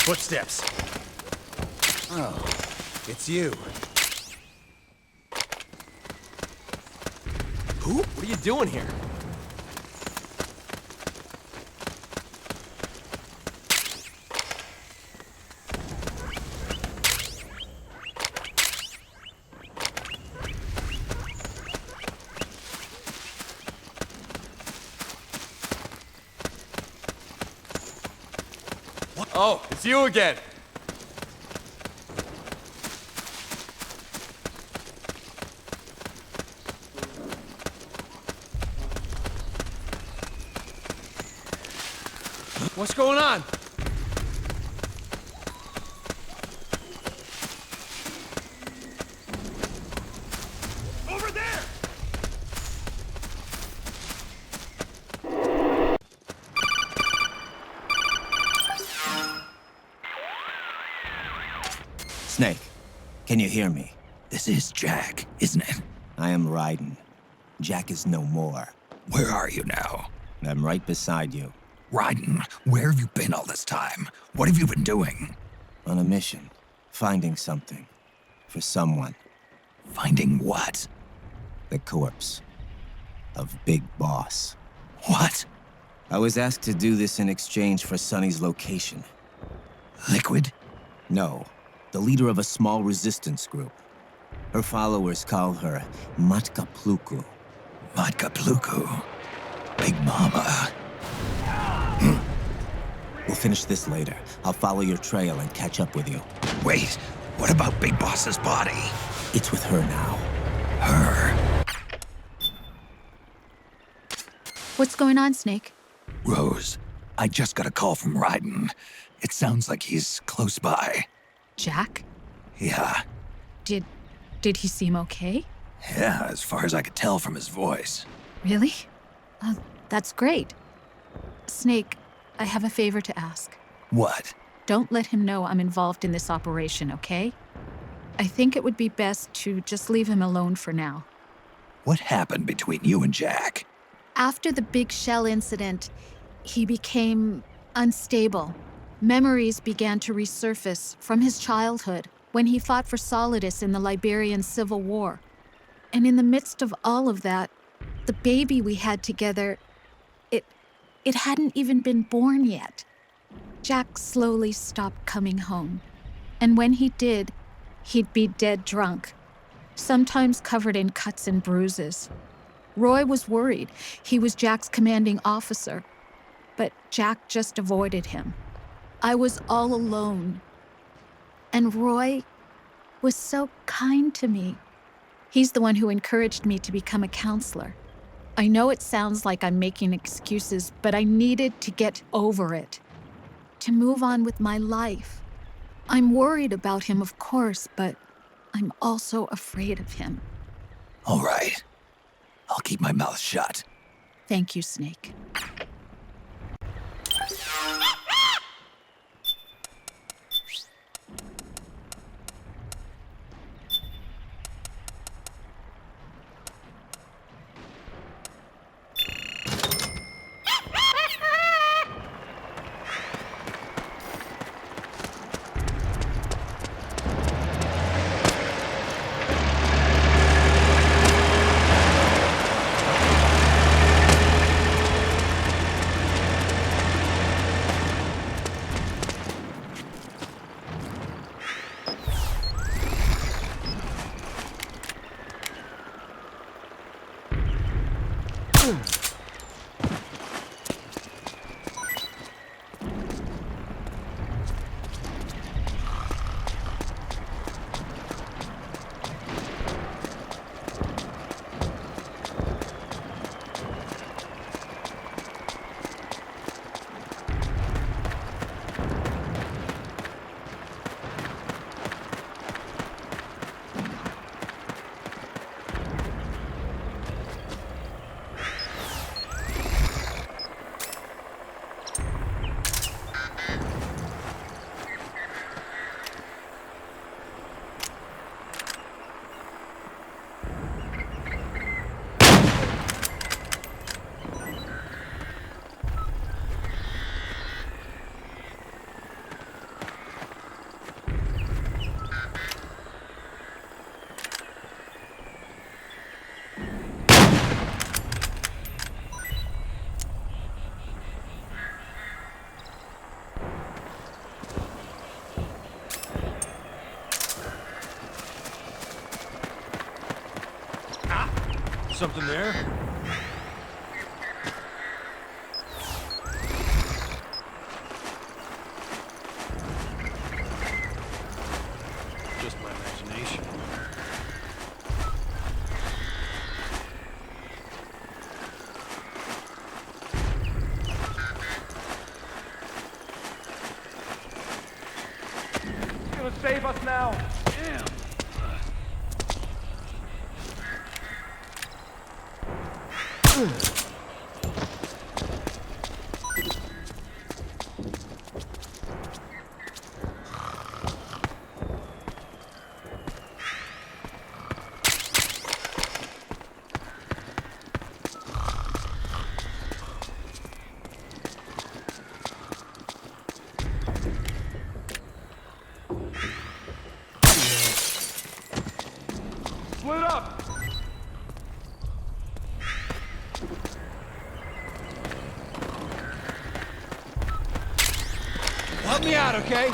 Footsteps. Oh, it's you. Who? What are you doing here? What? Oh, it's you again. What's going on? Over there! Snake, can you hear me? This is Jack, isn't it? I am Raiden. Jack is no more. Where are you now? I'm right beside you. Raiden, where have you been all this time? What have you been doing? On a mission. Finding something. For someone. Finding what? The corpse. Of Big Boss. What? I was asked to do this in exchange for Sonny's location. Liquid? No. The leader of a small resistance group. Her followers call her Matka Pluku. Matka Pluku. Big Mama. We'll finish this later. I'll follow your trail and catch up with you. Wait, what about Big Boss's body? It's with her now. Her? What's going on, Snake? Rose, I just got a call from Raiden. It sounds like he's close by. Jack? Yeah. Did he seem okay? Yeah, as far as I could tell from his voice. Really? That's great. Snake, I have a favor to ask. What? Don't let him know I'm involved in this operation, okay? I think it would be best to just leave him alone for now. What happened between you and Jack? After the big shell incident, he became unstable. Memories began to resurface from his childhood when he fought for Solidus in the Liberian Civil War. And in the midst of all of that, the baby we had together, it hadn't even been born yet. Jack slowly stopped coming home. And when he did, he'd be dead drunk, sometimes covered in cuts and bruises. Roy was worried. He was Jack's commanding officer. But Jack just avoided him. I was all alone. And Roy was so kind to me. He's the one who encouraged me to become a counselor. I know it sounds like I'm making excuses, but I needed to get over it, to move on with my life. I'm worried about him, of course, but I'm also afraid of him. All right. I'll keep my mouth shut. Thank you, Snake. Something there? Just my imagination. It's gonna save us now. Damn. Split up! Help me out, okay?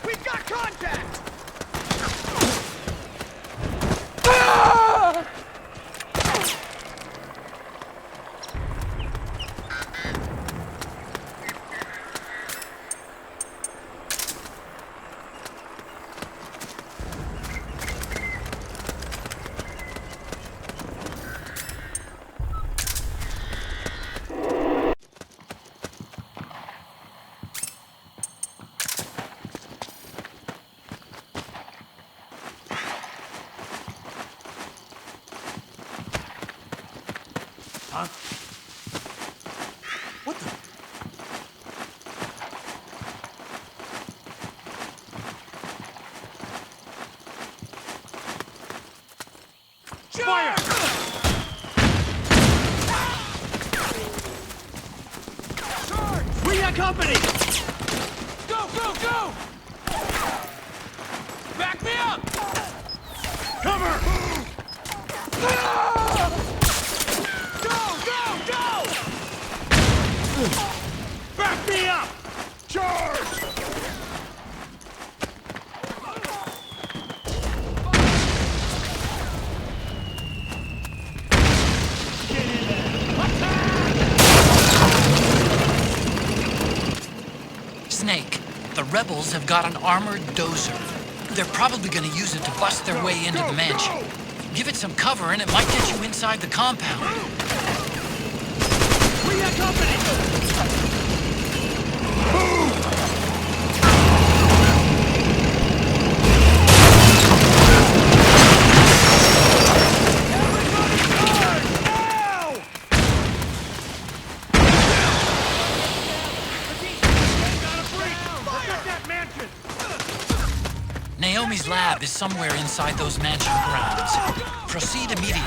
We've got contact! Ah! Huh? What the? Fire! Charge! We got company! Go, go, go! Back me up! Cover! Back me up! Charge! Get in there! Snake, the rebels have got an armored dozer. They're probably gonna use it to bust their way into the mansion. Give it some cover and it might get you inside the compound. We got company! Naomi's lab is somewhere inside those mansion grounds. Proceed immediately.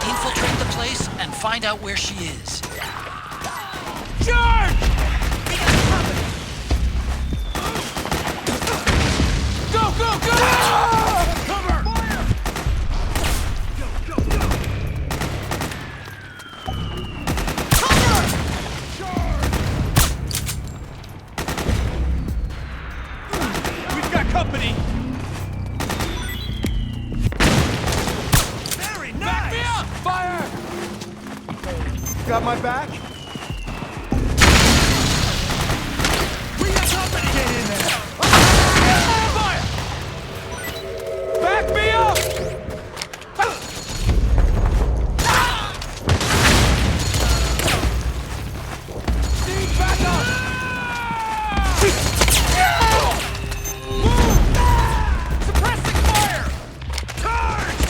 Infiltrate the place and find out where she is. Charge! Go, go, go! Cover! Fire! Go, go, go! Cover! Charge! We've got company! Very nice! Back me up! Fire! Got my back? We got company! Get in there! Fire! Back me up! Steve, back up! Move! Suppressing fire! Charge!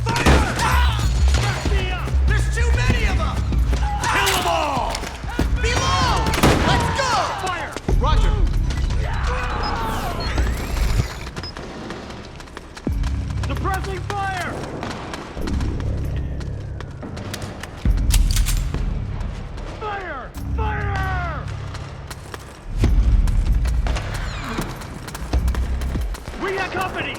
Fire! Back me up! There's too many of them! Kill them all! Below! Let's go! Fire! Roger! Suppressing fire! Fire! Fire! We got company!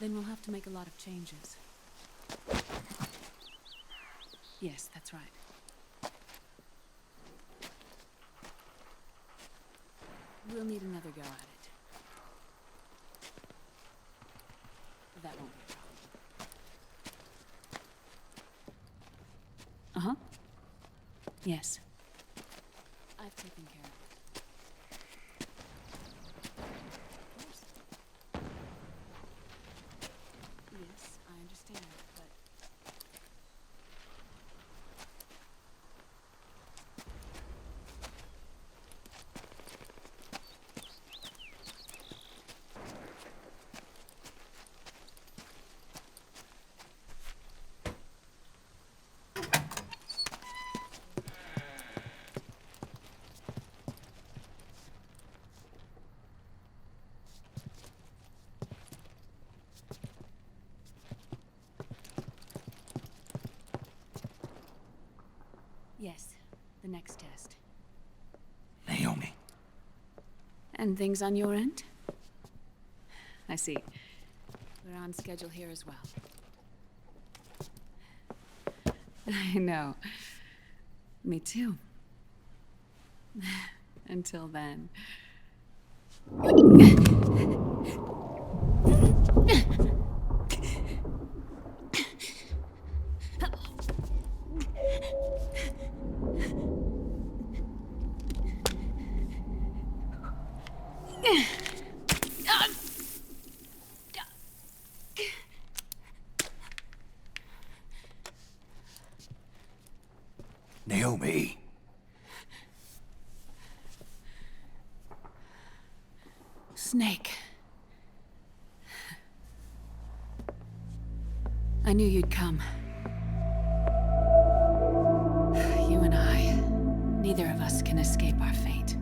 Then we'll have to make a lot of changes. Yes, that's right. We'll need another go at it. That won't be a problem. Uh-huh. Yes. I've taken care of it. Of course. Yes, I understand, but... Yes, the next test. Naomi. And things on your end? I see. We're on schedule here as well. I know. Me too. Until then. Naomi. Snake. I knew you'd come. You and I, neither of us can escape our fate.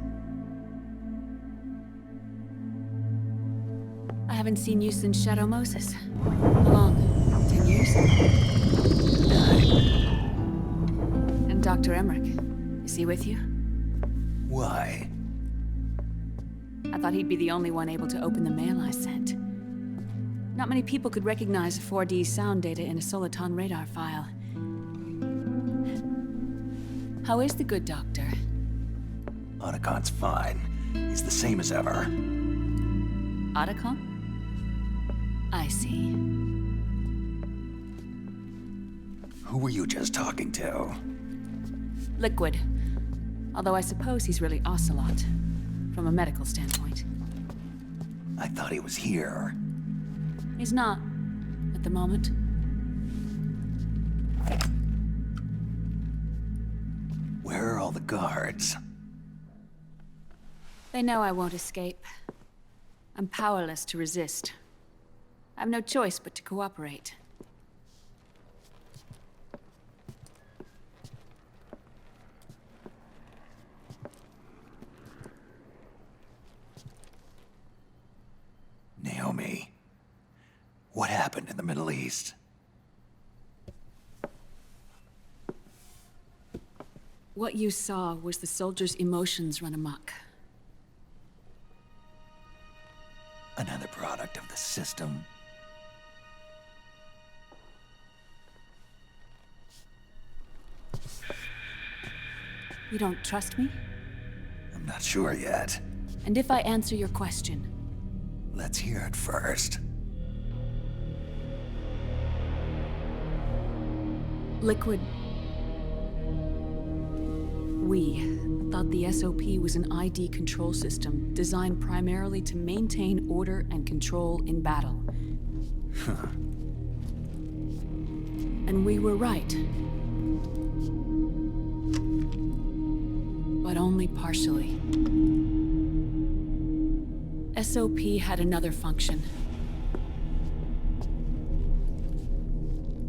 I haven't seen you since Shadow Moses. How long? 10 years? 9. And Dr. Emmerich, is he with you? Why? I thought he'd be the only one able to open the mail I sent. Not many people could recognize 4D sound data in a Soliton radar file. How is the good doctor? Otacon's fine. He's the same as ever. Otacon? I see. Who were you just talking to? Liquid. Although I suppose he's really Ocelot, from a medical standpoint. I thought he was here. He's not, at the moment. Where are all the guards? They know I won't escape. I'm powerless to resist. I have no choice but to cooperate. Naomi. What happened in the Middle East? What you saw was the soldiers' emotions run amok. Another product of the system. You don't trust me? I'm not sure yet. And if I answer your question? Let's hear it first. Liquid... We thought the SOP was an ID control system designed primarily to maintain order and control in battle. And we were right. But only partially. SOP had another function.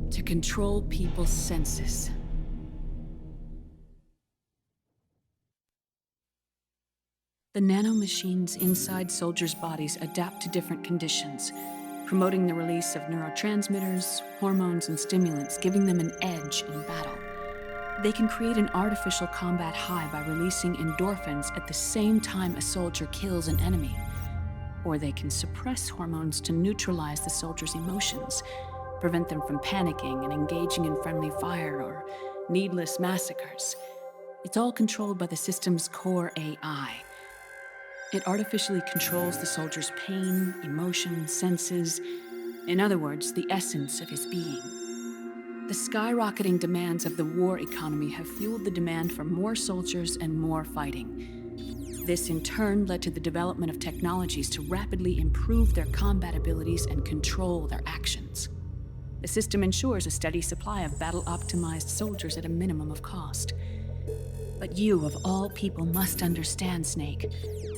To control people's senses. The nanomachines inside soldiers' bodies adapt to different conditions, promoting the release of neurotransmitters, hormones, and stimulants, giving them an edge in battle. They can create an artificial combat high by releasing endorphins at the same time a soldier kills an enemy. Or they can suppress hormones to neutralize the soldiers' emotions, prevent them from panicking and engaging in friendly fire or needless massacres. It's all controlled by the system's core AI. It artificially controls the soldier's pain, emotion, senses. In other words, the essence of his being. The skyrocketing demands of the war economy have fueled the demand for more soldiers and more fighting. This in turn led to the development of technologies to rapidly improve their combat abilities and control their actions. The system ensures a steady supply of battle-optimized soldiers at a minimum of cost. But you, of all people, must understand, Snake,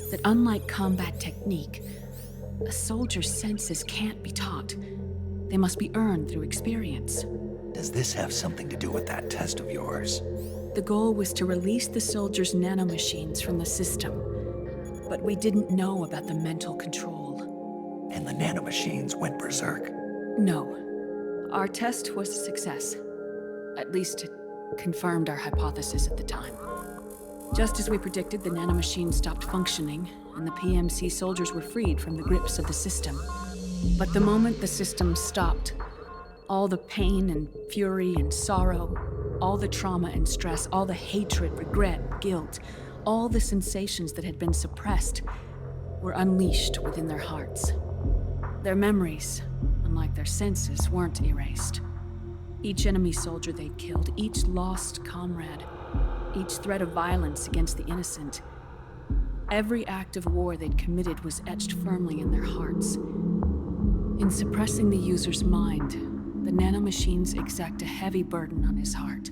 that unlike combat technique, a soldier's senses can't be taught. They must be earned through experience. Does this have something to do with that test of yours? The goal was to release the soldiers' nanomachines from the system, but we didn't know about the mental control. And the nanomachines went berserk? No. Our test was a success. At least it confirmed our hypothesis at the time. Just as we predicted, the nanomachines stopped functioning, and the PMC soldiers were freed from the grips of the system. But the moment the system stopped, all the pain and fury and sorrow, all the trauma and stress, all the hatred, regret, guilt, all the sensations that had been suppressed were unleashed within their hearts. Their memories, unlike their senses, weren't erased. Each enemy soldier they'd killed, each lost comrade, each threat of violence against the innocent, every act of war they'd committed was etched firmly in their hearts. In suppressing the user's mind, the nanomachines exact a heavy burden on his heart.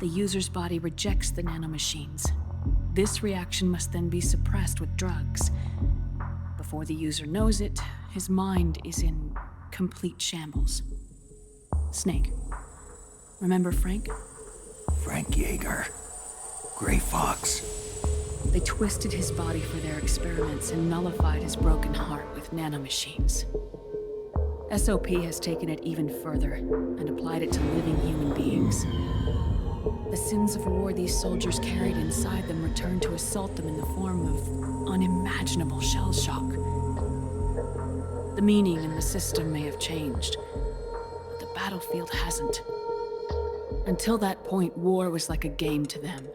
The user's body rejects the nanomachines. This reaction must then be suppressed with drugs. Before the user knows it, his mind is in complete shambles. Snake. Remember Frank? Frank Yeager. Gray Fox. They twisted his body for their experiments and nullified his broken heart with nanomachines. SOP has taken it even further and applied it to living human beings. The sins of war these soldiers carried inside them returned to assault them in the form of unimaginable shell shock. The meaning in the system may have changed, but the battlefield hasn't. Until that point, war was like a game to them.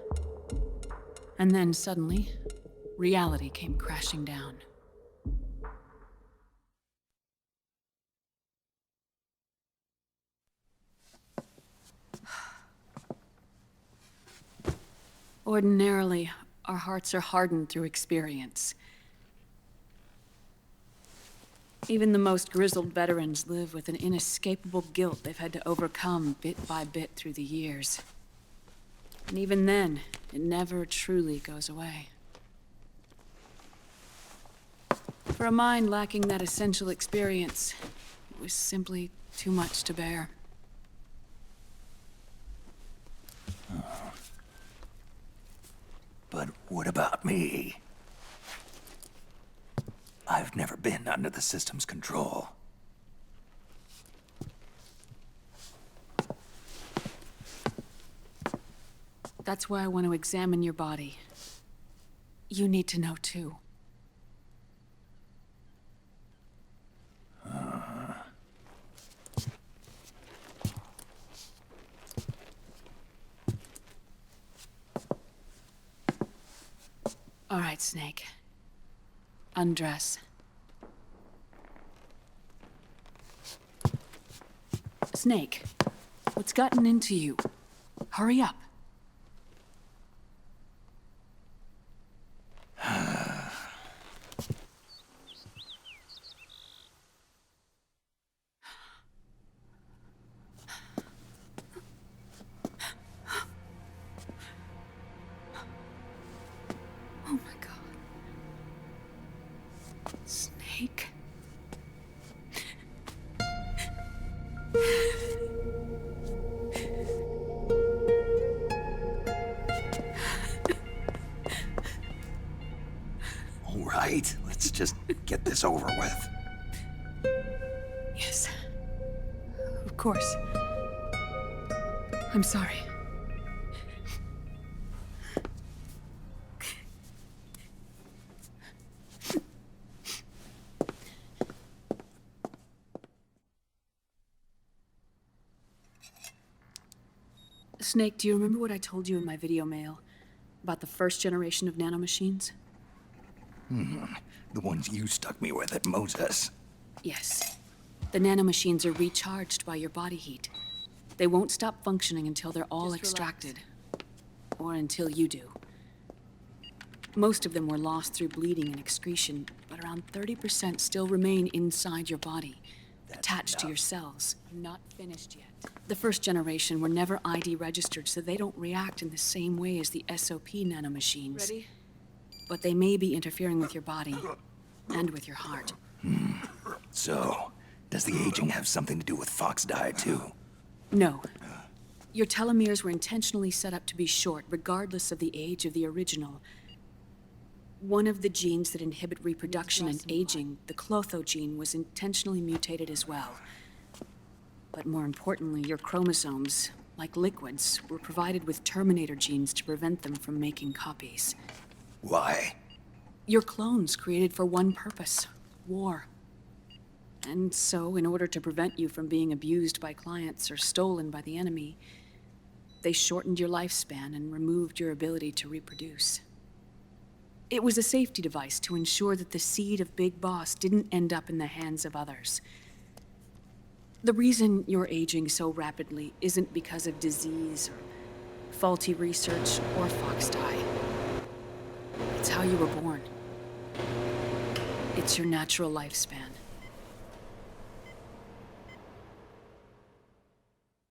And then suddenly, reality came crashing down. Ordinarily, our hearts are hardened through experience. Even the most grizzled veterans live with an inescapable guilt they've had to overcome bit by bit through the years. And even then, it never truly goes away. For a mind lacking that essential experience, it was simply too much to bear. But what about me? I've never been under the system's control. That's why I want to examine your body. You need to know too. All right, Snake. Undress. Snake, what's gotten into you? Hurry up. Oh my God. Snake. All right, let's just get this over with. Yes. Of course. I'm sorry. Snake, do you remember what I told you in my video mail about the first generation of nanomachines? The ones you stuck me with at Moses. Yes. The nanomachines are recharged by your body heat. They won't stop functioning until they're all extracted. Or until you do. Most of them were lost through bleeding and excretion, but around 30% still remain inside your body, attached to your cells. I'm not finished yet. The first generation were never ID registered, so they don't react in the same way as the SOP nanomachines. Ready? But they may be interfering with your body, and with your heart. So, does the aging have something to do with Fox diet too? No. Your telomeres were intentionally set up to be short, regardless of the age of the original. One of the genes that inhibit reproduction and aging, the Clotho gene, was intentionally mutated as well. But more importantly, your chromosomes, like liquids, were provided with terminator genes to prevent them from making copies. Why? Your clones created for one purpose: war. And so, in order to prevent you from being abused by clients or stolen by the enemy, they shortened your lifespan and removed your ability to reproduce. It was a safety device to ensure that the seed of Big Boss didn't end up in the hands of others. The reason you're aging so rapidly isn't because of disease or faulty research or Fox die. It's how you were born. It's your natural lifespan.